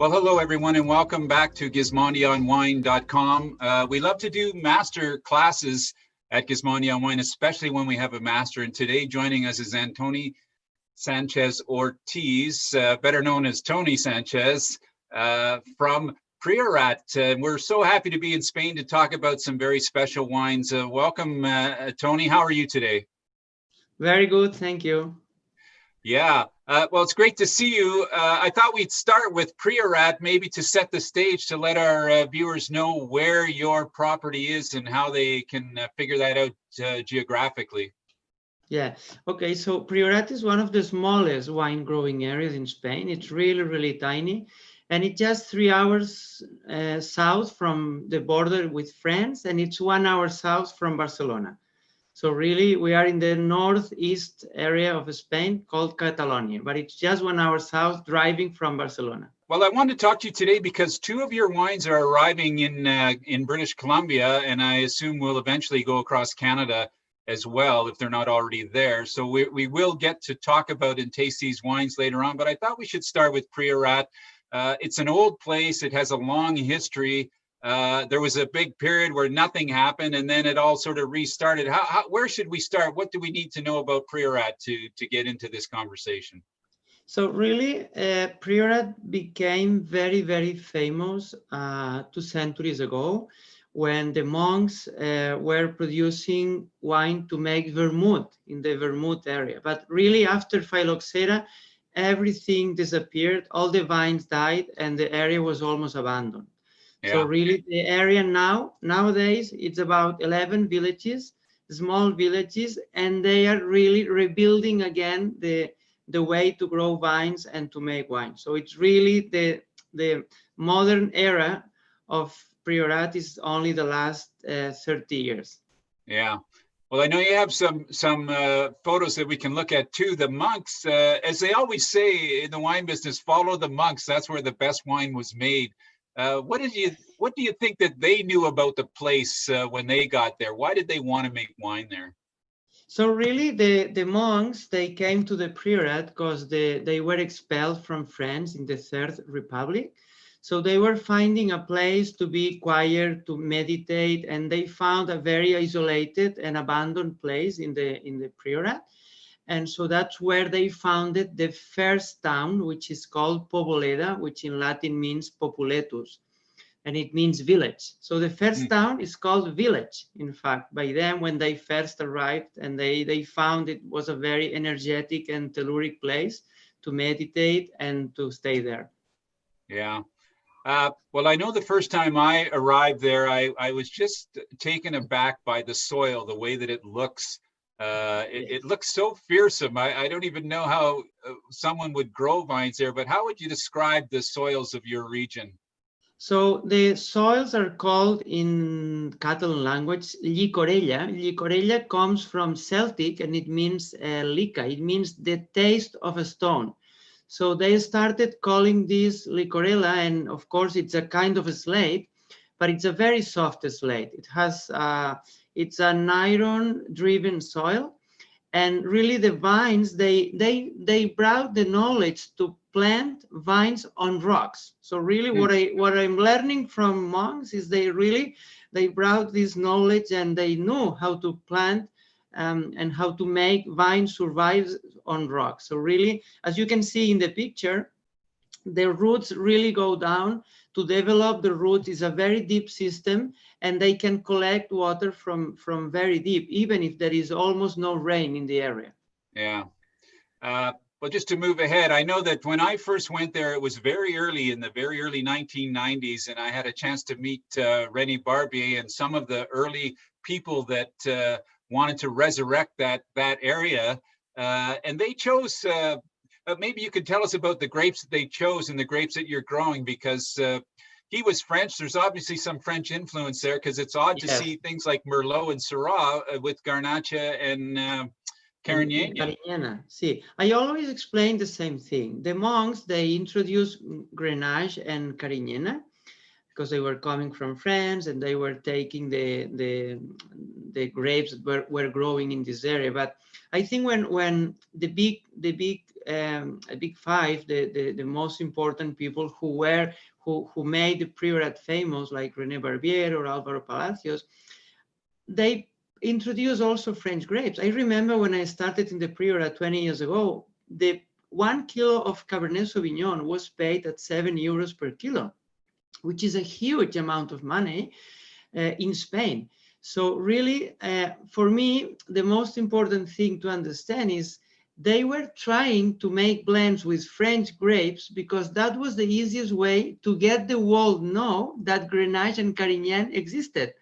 Well, hello, everyone, and welcome back to GizmondiOnWine.com. We love to do master classes at Gizmondi on Wine, especially when we have a master. And today joining us is Antoni Sánchez-Ortiz, better known as Tony Sanchez, from Priorat. We're so happy to be in Spain to talk about some very special wines. Welcome, Tony. How are you today? Very good, thank you. Yeah, well, it's great to see you. I thought we'd start with Priorat, maybe to set the stage, to let our viewers know where your property is and how they can figure that out geographically. Yeah, okay, so Priorat is one of the smallest wine growing areas in Spain. It's really, really tiny. And it's just 3 hours south from the border with France, and it's 1 hour south from Barcelona. So really, we are in the northeast area of Spain called Catalonia, but it's just 1 hour south driving from Barcelona. Well, I wanted to talk to you today because two of your wines are arriving in British Columbia, and I assume will eventually go across Canada as well if they're not already there. So we will get to talk about and taste these wines later on, but I thought we should start with Priorat. It's an old place. It has a long history. There was a big period where nothing happened, and then it all sort of restarted. Where should we start? What do we need to know about Priorat to get into this conversation? So really, Priorat became very, very famous 2 centuries ago when the monks were producing wine to make vermouth in the vermouth area. But really, after phylloxera, everything disappeared, all the vines died, and the area was almost abandoned. Yeah. So really the area nowadays, it's about 11 villages, small villages, and they are really rebuilding again the way to grow vines and to make wine. So it's really the modern era of Priorat is only the last 30 years. Yeah. Well, I know you have some photos that we can look at too. The monks, as they always say in the wine business, follow the monks. That's where the best wine was made. What do you think that they knew about the place when they got there? Why did they want to make wine there? So really, the monks, they came to the Priorat because they were expelled from France in the Third Republic. So they were finding a place to be quiet, to meditate, and they found a very isolated and abandoned place in the Priorat. And so that's where they founded the first town, which is called Poboleda, which in Latin means populetus, and it means village. So the first town is called village, in fact, by them when they first arrived, and they found it was a very energetic and telluric place to meditate and to stay there. Yeah. Well, I know the first time I arrived there, I was just taken aback by the soil, the way that it looks. It looks so fearsome. I don't even know how someone would grow vines there, but how would you describe the soils of your region? So the soils are called in Catalan language llicorella. Llicorella comes from Celtic and it means lica. It means the taste of a stone. So they started calling this licorella, and of course it's a kind of a slate, but it's a very soft slate. It has it's an iron-driven soil, and really the vines they brought the knowledge to plant vines on rocks. So really, what I'm learning from monks is they brought this knowledge and they knew how to plant and how to make vines survive on rocks. So really, as you can see in the picture, the roots really go down. To develop the roots is a very deep system, and they can collect water from very deep, even if there is almost no rain in the area. Yeah. Well, just to move ahead, I know that when I first went there, it was very early in the very early 1990s, and I had a chance to meet René Barbier and some of the early people that wanted to resurrect that area, and they chose. Maybe you could tell us about the grapes that they chose and the grapes that you're growing, because he was French. There's obviously some French influence there, because it's odd to see things like Merlot and Syrah with Garnacha and Carignana. See, I always explain the same thing. The monks, they introduced Grenache and Carignana because they were coming from France and they were taking the grapes that were growing in this area. But I think when the big big five, the most important people who made the Priorat famous, like René Barbier or Álvaro Palacios, they introduced also French grapes. I remember when I started in the Priorat 20 years ago, the 1 kilo of Cabernet Sauvignon was paid at €7 per kilo, which is a huge amount of money in Spain. So really, for me, the most important thing to understand is they were trying to make blends with French grapes because that was the easiest way to get the world know that Grenache and Carignan existed.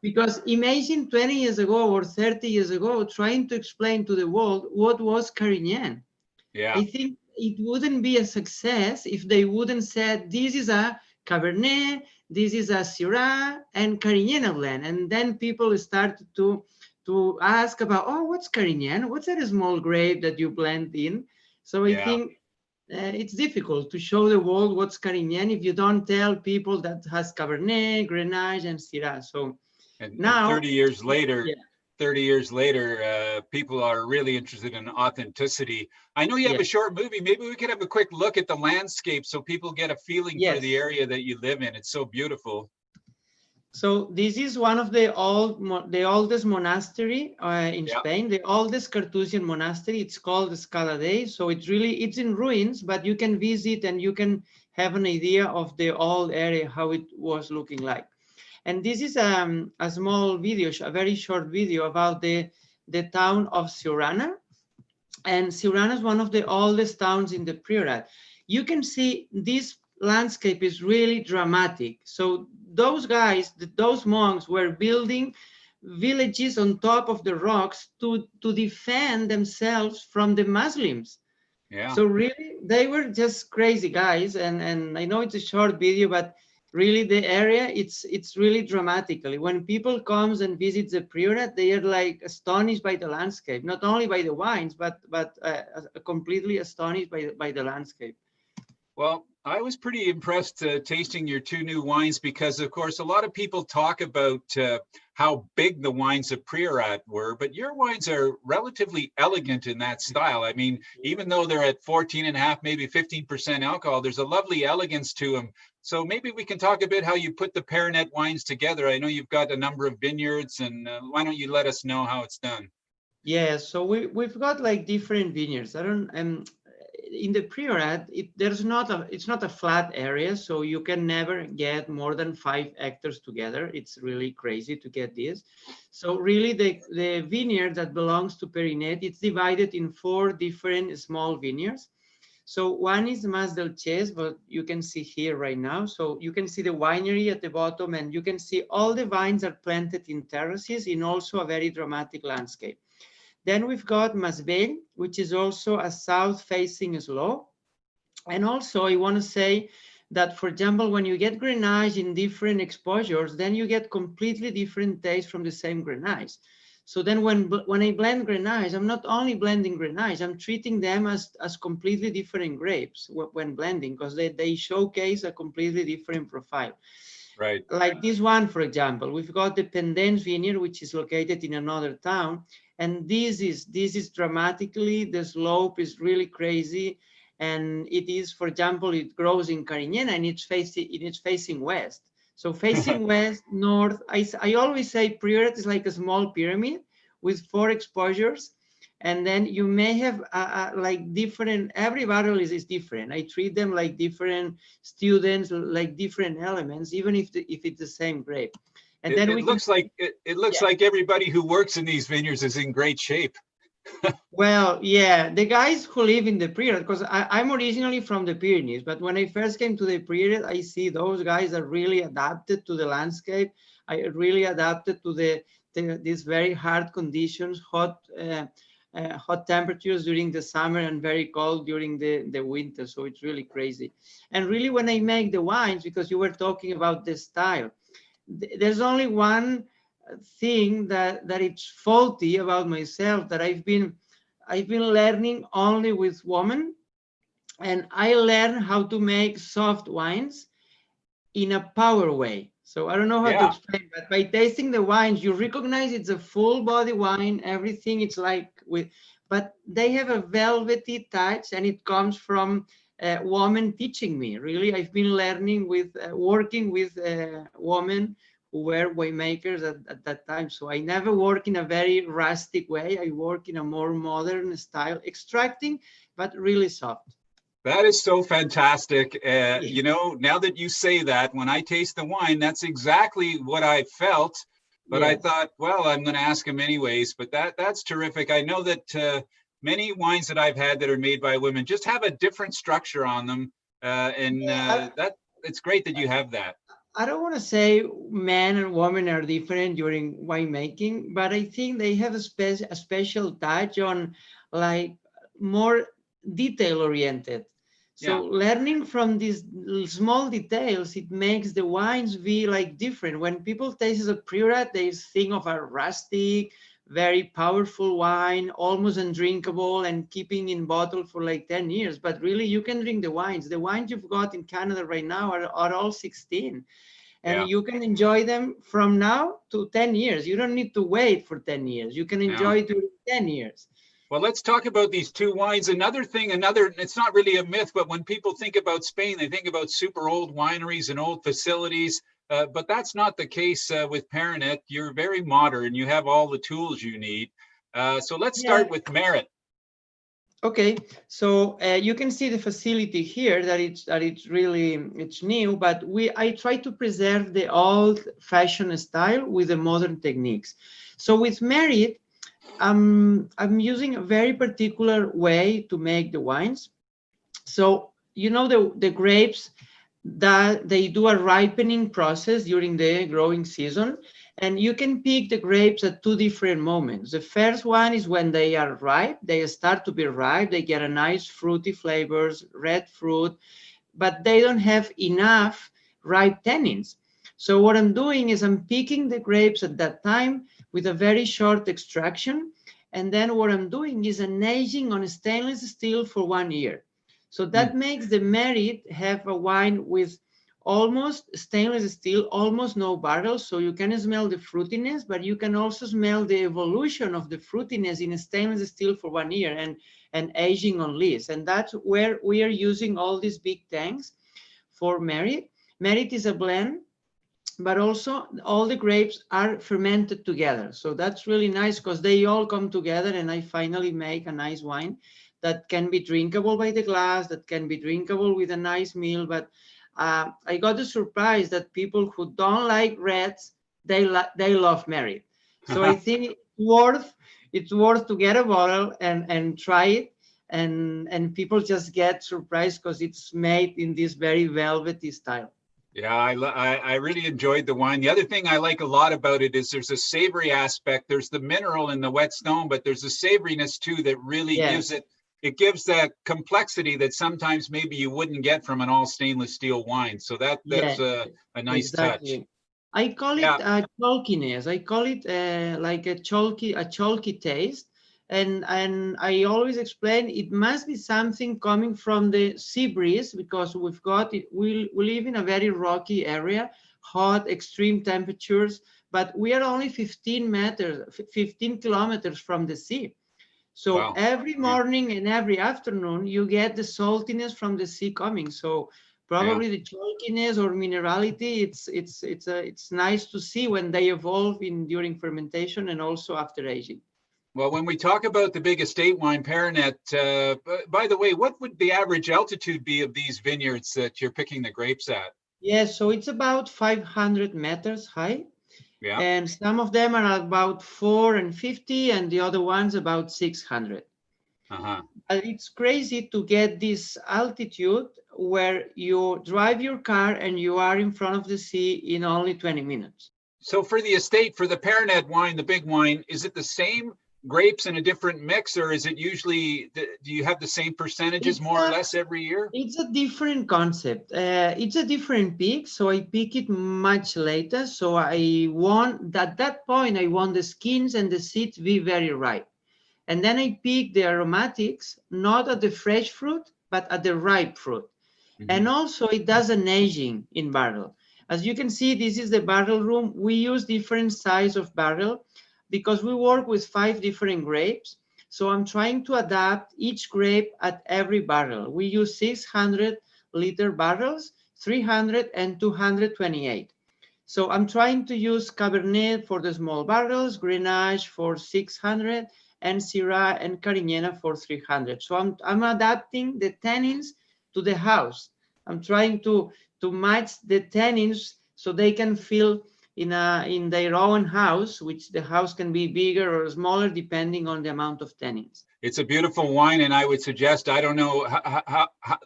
Because imagine 20 years ago or 30 years ago, trying to explain to the world what was Carignan. Yeah. I think it wouldn't be a success if they wouldn't said, this is a Cabernet, this is a Syrah, and Carignan blend. And then people started to ask about, oh, what's Carignan? What's that small grape that you blend in? So I think it's difficult to show the world what's Carignan if you don't tell people that has Cabernet, Grenache, and Syrah. So now, 30 years later, 30 years later, people are really interested in authenticity. I know you have a short movie. Maybe we could have a quick look at the landscape so people get a feeling for the area that you live in. It's so beautiful. So this is one of the oldest monastery in Spain, the oldest Carthusian monastery. It's called Scala Dei. So it's in ruins, but you can visit and you can have an idea of the old area, how it was looking like. And this is a small video, a very short video about the town of Siurana. And Siurana is one of the oldest towns in the Priorat. You can see this landscape is really dramatic. So those guys, those monks were building villages on top of the rocks to defend themselves from the Muslims. Yeah. So really, they were just crazy guys. And I know it's a short video, but really the area, it's really dramatically. When people comes and visits the Priorat, they are like astonished by the landscape, not only by the wines, but completely astonished by the landscape. Well, I was pretty impressed tasting your two new wines because, of course, a lot of people talk about how big the wines of Priorat were, but your wines are relatively elegant in that style. I mean, even though they're at 14.5, maybe 15% alcohol, there's a lovely elegance to them. So maybe we can talk a bit how you put the Perinet wines together. I know you've got a number of vineyards, and why don't you let us know how it's done? Yeah, so we've got like different vineyards. In the Priorat, it's not a flat area, so you can never get more than 5 hectares together. It's really crazy to get this. So really the vineyard that belongs to Perinet, it's divided in 4 different small vineyards. So one is Mas del Ches, but you can see here right now. So you can see the winery at the bottom, and you can see all the vines are planted in terraces in also a very dramatic landscape. Then we've got Masbell, which is also a south-facing slope. And also, I want to say that, for example, when you get Grenache in different exposures, then you get completely different taste from the same Grenache. So then when I blend Grenache, I'm not only blending Grenache, I'm treating them as completely different grapes when blending, because they showcase a completely different profile. Right. Like this one, for example, we've got the Pendens vineyard, which is located in another town. And this is dramatically, the slope is really crazy. And it is, for example, it grows in Carignan and it's facing west. So facing west, north, I always say Priorat is like a small pyramid with 4 exposures. And then you may have like different, every barrel is different. I treat them like different students, like different elements, even if it's the same grape. And then it looks like everybody who works in these vineyards is in great shape. Well, yeah, the guys who live in the Priorat, because I'm originally from the Pyrenees, but when I first came to the Priorat, I see those guys are really adapted to the landscape. I really adapted to these very hard conditions, hot temperatures during the summer and very cold during the winter. So it's really crazy. And really, when I make the wines, because you were talking about the style, there's only one thing that it's faulty about myself, that I've been learning only with women, and I learned how to make soft wines in a power way. So I don't know how to explain, but by tasting the wines, you recognize it's a full body wine. Everything, it's like but they have a velvety touch, and it comes from a woman teaching me. Really, I've been learning with, working with women who were winemakers at that time. So I never work in a very rustic way. I work in a more modern style, extracting, but really soft. That is so fantastic. You know, now that you say that, when I taste the wine, that's exactly what I felt. But I Yes. thought, well, I'm going to ask him anyways. But that's terrific. I know that many wines that I've had that are made by women just have a different structure on them, and Yeah, that it's great that you have that. I don't want to say men and women are different during winemaking, but I think they have a special touch on, like, more detail oriented. Yeah, So learning from these small details, it makes the wines be like different. When people taste a Priorat, they think of a rustic, very powerful wine, almost undrinkable and keeping in bottle for like 10 years. But really, you can drink the wines. The wines you've got in Canada right now are all 16, and yeah, you can enjoy them from now to 10 years. You don't need to wait for 10 years. You can yeah. enjoy during 10 years. Well, let's talk about these two wines. Another thing, it's not really a myth, but when people think about Spain, they think about super old wineries and old facilities. But that's not the case with Perinet. You're very modern. You have all the tools you need. So let's Yeah. start with Merit. Okay, so you can see the facility here, that it's really, it's new, but I try to preserve the old-fashioned style with the modern techniques. So with Merit, I'm using a very particular way to make the wines. So you know, the grapes, that they do a ripening process during the growing season, and you can pick the grapes at two different moments. The first one is when they are ripe, they start to be ripe, they get a nice fruity flavors, red fruit, but they don't have enough ripe tannins. So what I'm doing is I'm picking the grapes at that time with a very short extraction, and then what I'm doing is an aging on stainless steel for 1 year. So Mm, that makes the Merit have a wine with almost stainless steel, almost no barrels. So you can smell the fruitiness, but you can also smell the evolution of the fruitiness in stainless steel for 1 year, and aging on lees. And that's where we are using all these big tanks for Merit. Merit is a blend, but also all the grapes are fermented together. So that's really nice because they all come together, and I finally make a nice wine that can be drinkable by the glass, that can be drinkable with a nice meal. But I got the surprise that people who don't like reds, they love Merit. So I think it's worth to get a bottle and try it. And people just get surprised because it's made in this very velvety style. yeah, I really enjoyed the wine. The other thing I like a lot about it is there's a savory aspect. There's the mineral in the wet stone, but there's a savoriness too that really gives Yes. it gives that complexity that sometimes maybe you wouldn't get from an all stainless steel wine. So that's Yeah, a nice touch. exactly. I call it Yeah. chalkiness. I call it like a chalky taste. And I always explain it must be something coming from the sea breeze, because we've got it. We live in a very rocky area, hot, extreme temperatures, but we are only 15 kilometers from the sea. So Wow. every Yeah. morning and every afternoon, you get the saltiness from the sea coming. So Yeah. probably the chalkiness or minerality, it's nice to see when they evolve in during fermentation and also after aging. Well, when we talk about the big estate wine, Perinet, by the way, what would the average altitude be of these vineyards that you're picking the grapes at? Yes, so it's about 500 meters high, Yeah. and some of them are about 450, and the other ones about 600. Uh-huh. It's crazy to get this altitude where you drive your car and you are in front of the sea in only 20 minutes. So for the estate, for the Perinet wine, the big wine, is it the same grapes in a different mix, or is it usually, do you have the same percentages It's more or a, less every year? it's a different concept. It's a different peak, so I pick it much later. So I want, at that point, I want the skins and the seeds be very ripe. And then I pick the aromatics, not at the fresh fruit, but at the ripe fruit. And Mhm. also it does an aging in barrel. As you can see, this is the barrel room. We use different size of barrel because we work with 5 different grapes. So I'm trying to adapt each grape at every barrel. We use 600-liter barrels, 300 and 228. So I'm trying to use Cabernet for the small barrels, Grenache for 600, and Syrah and Carignana for 300. So I'm adapting the tannins to the house. I'm trying to match the tannins so they can feel in their own house, which the house can be bigger or smaller depending on the amount of tannins. It's a beautiful wine, and I would suggest, I don't know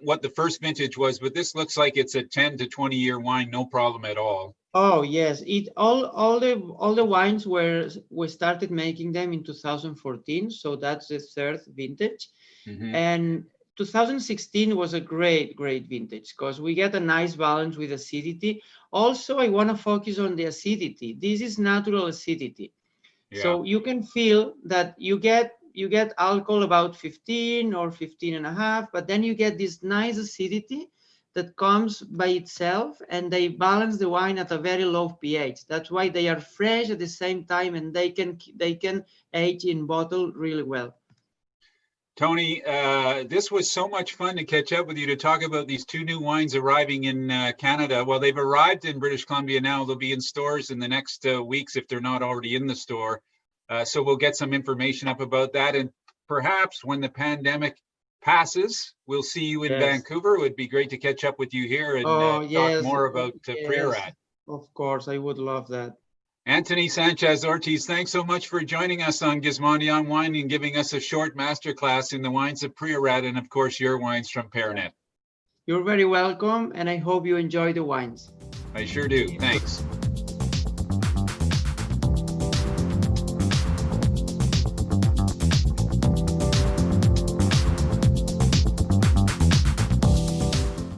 what the first vintage was, but this looks like it's a 10 to 20 year wine, no problem at all. Oh yes, all the wines we started making them in 2014, so that's the third vintage. Mm-hmm. And 2016 was a great vintage because we get a nice balance with acidity. Also, I want to focus on the acidity. This is natural acidity. Yeah. So you can feel that you get alcohol about 15 or 15 and a half, but then you get this nice acidity that comes by itself, and they balance the wine at a very low pH. That's why they are fresh at the same time, and they can age in bottle really well. Tony, this was so much fun to catch up with you to talk about these two new wines arriving in Canada. Well, they've arrived in British Columbia now. They'll be in stores in the next weeks if they're not already in the store. So we'll get some information up about that. And perhaps when the pandemic passes, we'll see you in Vancouver. It would be great to catch up with you here and talk more about Priorat. Of course, I would love that. Antoni Sánchez-Ortiz, thanks so much for joining us on Gizmondi on Wine and giving us a short masterclass in the wines of Priorat and, of course, your wines from Perinet. You're very welcome, and I hope you enjoy the wines. I sure do. Thanks.